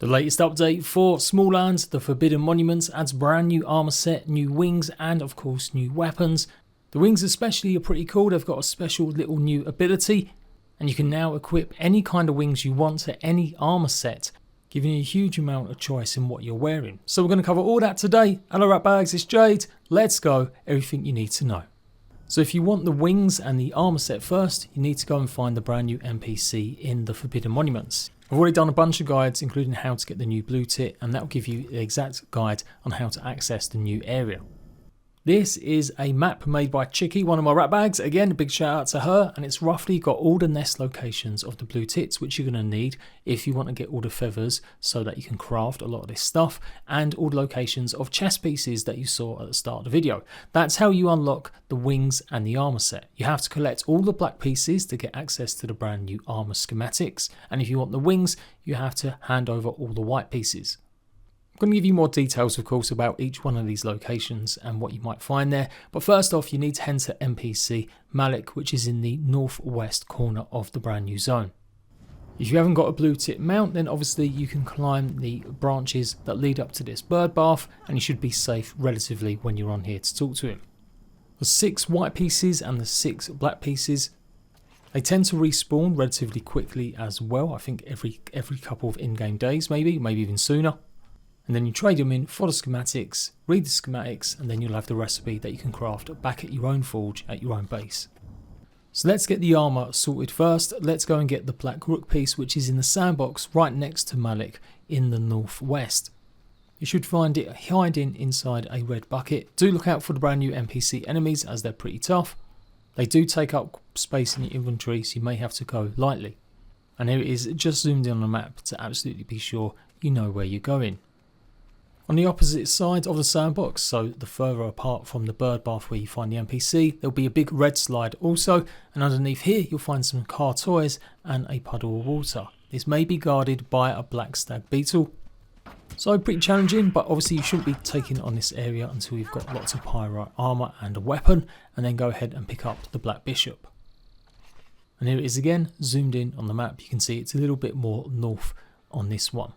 The latest update for SMALLAND, the Forbidden Monuments, adds brand new armor set, new wings, and of course new weapons. The wings especially are pretty cool. They've got a special little new ability, and you can now equip any kind of wings you want to any armor set, giving you a huge amount of choice in what you're wearing. So we're going to cover all that today. Hello Ratbags, it's Jade. Let's go, everything you need to know. So if you want the wings and the armor set first, you need to go and find the brand new NPC in the Forbidden Monuments. I've already done a bunch of guides, including how to get the new blue tit, and that will give you the exact guide on how to access the new area. This is a map made by Chicky, one of my ratbags. Again, a big shout out to her, and it's roughly got all the nest locations of the blue tits, which you're going to need if you want to get all the feathers so that you can craft a lot of this stuff, and all the locations of chest pieces that you saw at the start of the video. That's how you unlock the wings and the armor set. You have to collect all the black pieces to get access to the brand new armor schematics, and if you want the wings, you have to hand over all the white pieces. I'm going to give you more details, of course, about each one of these locations and what you might find there. But first off, you need to head to NPC Malik, which is in the northwest corner of the brand new zone. If you haven't got a blue tit mount, then obviously you can climb the branches that lead up to this bird bath, and you should be safe relatively when you're on here to talk to him. The 6 white pieces and the 6 black pieces, they tend to respawn relatively quickly as well. I think every couple of in-game days, maybe even sooner. And then you trade them in for the schematics, read the schematics, and then you'll have the recipe that you can craft back at your own forge at your own base. So let's get the armor sorted first. Let's go and get the black rook piece, which is in the sandbox right next to Malik in the northwest. You should find it hiding inside a red bucket. Do look out for the brand new NPC enemies, as they're pretty tough. They do take up space in your inventory, so you may have to go lightly. And here it is, just zoomed in on the map to absolutely be sure you know where you're going. On the opposite side of the sandbox, so the further apart from the bird bath where you find the NPC, there'll be a big red slide also, and underneath here you'll find some car toys and a puddle of water. This may be guarded by a black stag beetle. So pretty challenging, but obviously you shouldn't be taking on this area until you've got lots of pyrite armor and a weapon, and then go ahead and pick up the black bishop. And here it is again, zoomed in on the map. You can see it's a little bit more north on this one.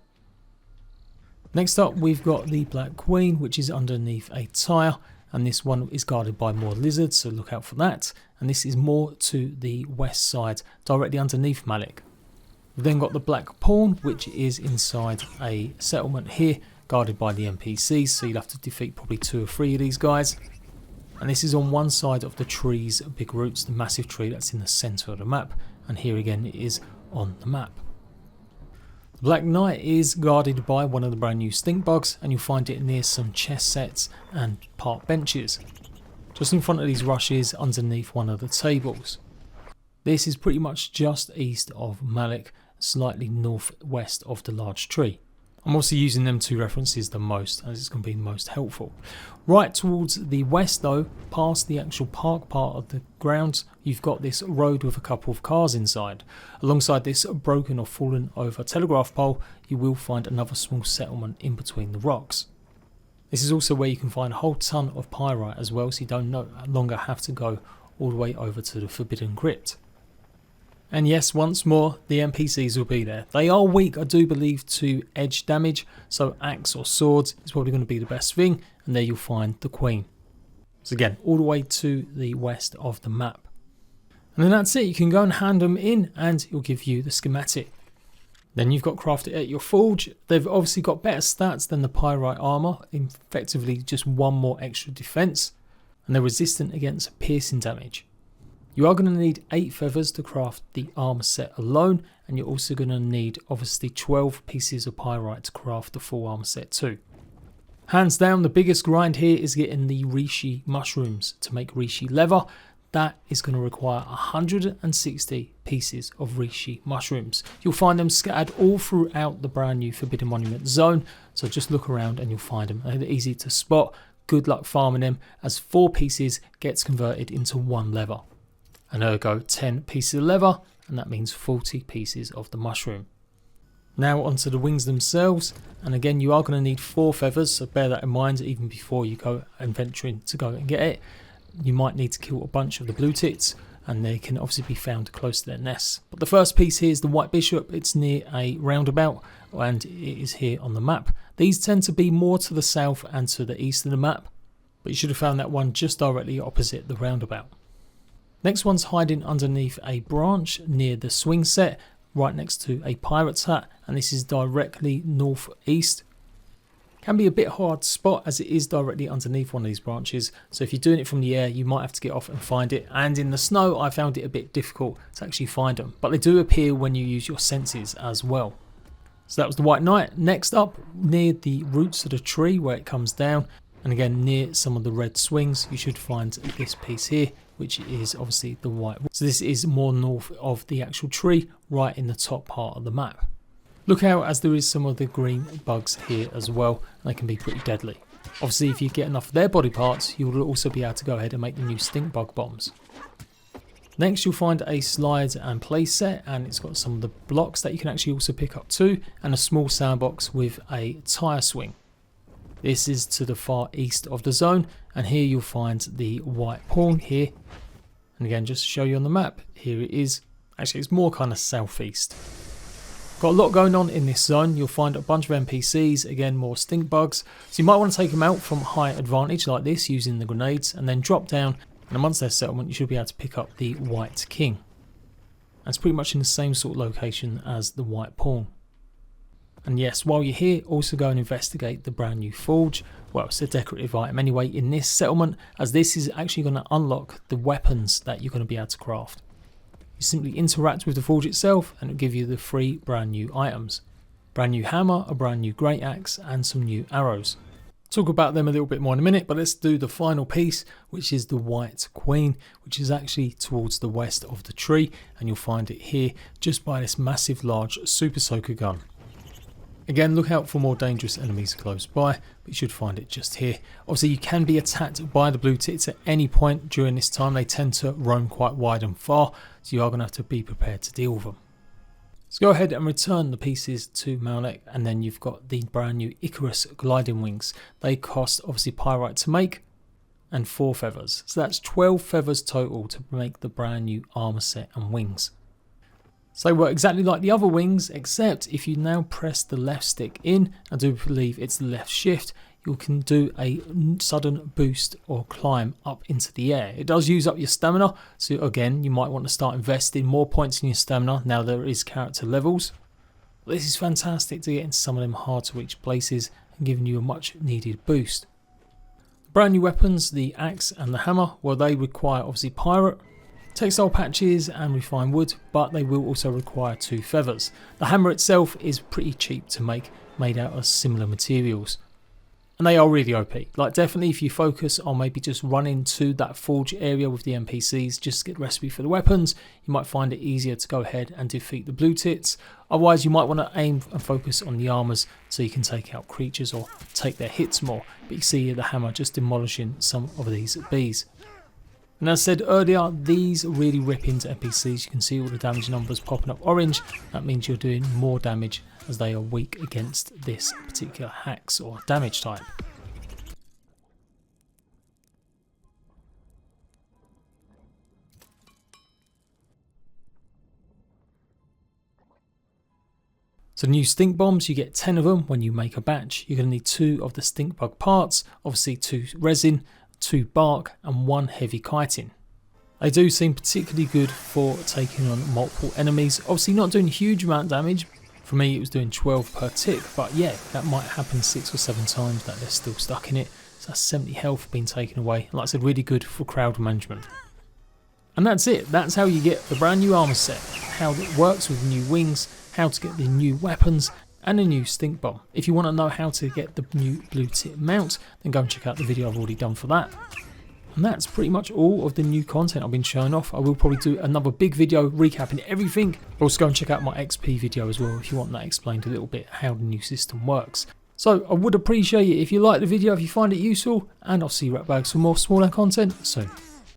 Next up, we've got the Black Queen, which is underneath a tire, and this one is guarded by more lizards, so look out for that. And this is more to the west side, directly underneath Malik. We've then got the Black Pawn, which is inside a settlement here, guarded by the NPCs, so you'll have to defeat probably 2 or 3 of these guys. And this is on one side of the tree's big roots, the massive tree that's in the centre of the map, and here again it is on the map. The Black Knight is guarded by one of the brand new stink bugs, and you'll find it near some chest sets and park benches, just in front of these rushes underneath one of the tables. This is pretty much just east of Malik, slightly northwest of the large tree. I'm also using them 2 references the most, as it's going to be most helpful. Right towards the west though, past the actual park part of the grounds, you've got this road with a couple of cars inside. Alongside this broken or fallen over telegraph pole, you will find another small settlement in between the rocks. This is also where you can find a whole ton of pyrite as well, so you don't no longer have to go all the way over to the Forbidden Crypt. And yes, once more, the NPCs will be there. They are weak, I do believe, to edge damage, so axe or swords is probably going to be the best thing, and there you'll find the Queen. So again, all the way to the west of the map. And then that's it, you can go and hand them in, and it'll give you the schematic. Then you've got crafted at your forge. They've obviously got better stats than the pyrite armor, effectively just 1 more extra defense, and they're resistant against piercing damage. You are going to need 8 feathers to craft the armor set alone, and you're also going to need obviously 12 pieces of pyrite to craft the full armor set too. Hands down, the biggest grind here is getting the reishi mushrooms to make reishi leather. That is going to require 160 pieces of reishi mushrooms. You'll find them scattered all throughout the brand new Forbidden Monument zone, so just look around and you'll find them. They're easy to spot. Good luck farming them, as 4 pieces gets converted into 1 leather. And ergo 10 pieces of leather, and that means 40 pieces of the mushroom. Now onto the wings themselves, and again you are going to need 4 feathers, so bear that in mind even before you go and venturing to go and get it. You might need to kill a bunch of the blue tits, and they can obviously be found close to their nests. But the first piece here is the White Bishop. It's near a roundabout and it is here on the map. These tend to be more to the south and to the east of the map, but you should have found that one just directly opposite the roundabout. Next one's hiding underneath a branch near the swing set, right next to a pirate's hat, and this is directly northeast. Can be a bit hard to spot as it is directly underneath one of these branches, so if you're doing it from the air you might have to get off and find it, and in the snow I found it a bit difficult to actually find them, but they do appear when you use your senses as well. So that was the White Knight. Next up, near the roots of the tree where it comes down, and again near some of the red swings, you should find this piece here, which is obviously the white. So this is more north of the actual tree, right in the top part of the map. Look out, as there is some of the green bugs here as well, and they can be pretty deadly. Obviously if you get enough of their body parts, you will also be able to go ahead and make the new stink bug bombs. Next you'll find a slide and play set, and it's got some of the blocks that you can actually also pick up too, and a small sandbox with a tyre swing. This is to the far east of the zone, and here you'll find the white pawn here. And again, just to show you on the map, here it is. Actually, it's more kind of southeast. Got a lot going on in this zone. You'll find a bunch of NPCs, again more stink bugs. So you might want to take them out from high advantage like this using the grenades, and then drop down, and amongst their settlement you should be able to pick up the White King. That's pretty much in the same sort of location as the white pawn. And yes, while you're here, also go and investigate the brand new forge. Well, it's a decorative item anyway in this settlement, as this is actually going to unlock the weapons that you're going to be able to craft. You simply interact with the forge itself and it'll give you the 3 brand new items. Brand new hammer, a brand new great axe, and some new arrows. Talk about them a little bit more in a minute, but let's do the final piece, which is the White Queen, which is actually towards the west of the tree, and you'll find it here just by this massive large super soaker gun. Again, look out for more dangerous enemies close by, but you should find it just here. Obviously you can be attacked by the blue tits at any point during this time. They tend to roam quite wide and far, so you are going to have to be prepared to deal with them. So go ahead and return the pieces to Malnek, and then you've got the brand new Icarus gliding wings. They cost obviously pyrite to make, and 4 feathers. So that's 12 feathers total to make the brand new armor set and wings. So they work exactly like the other wings, except if you now press the left stick in, I do believe it's the left shift, you can do a sudden boost or climb up into the air. It does use up your stamina, so again you might want to start investing more points in your stamina now there is character levels. But this is fantastic to get into some of them hard to reach places and giving you a much needed boost. The brand new weapons, the axe and the hammer, well they require obviously pirate, textile patches and refined wood, but they will also require 2 feathers. The hammer itself is pretty cheap to make, made out of similar materials. And they are really OP. Like definitely if you focus on maybe just running to that forge area with the NPCs, just to get the recipe for the weapons, you might find it easier to go ahead and defeat the blue tits. Otherwise you might want to aim and focus on the armors so you can take out creatures or take their hits more. But you see here the hammer just demolishing some of these bees. And as I said earlier, these really rip into NPCs. You can see all the damage numbers popping up orange. That means you're doing more damage as they are weak against this particular hacks or damage type. So new stink bombs, you get 10 of them when you make a batch. You're going to need 2 of the stink bug parts, obviously 2 resin, 2 bark and 1 heavy chitin. They do seem particularly good for taking on multiple enemies. Obviously not doing a huge amount of damage. For me it was doing 12 per tick, but yeah, that might happen 6 or 7 times that they're still stuck in it. So that's 70 health being taken away. Like I said, really good for crowd management. And that's it. That's how you get the brand new armor set, how it works with new wings, how to get the new weapons and a new stink bomb. If you want to know how to get the new blue tit mount, then go and check out the video I've already done for that. And that's pretty much all of the new content I've been showing off. I will probably do another big video recapping everything. Also go and check out my XP video as well if you want that explained a little bit how the new system works. So I would appreciate it if you like the video, if you find it useful, and I'll see you ratbags for more SMALLAND content soon.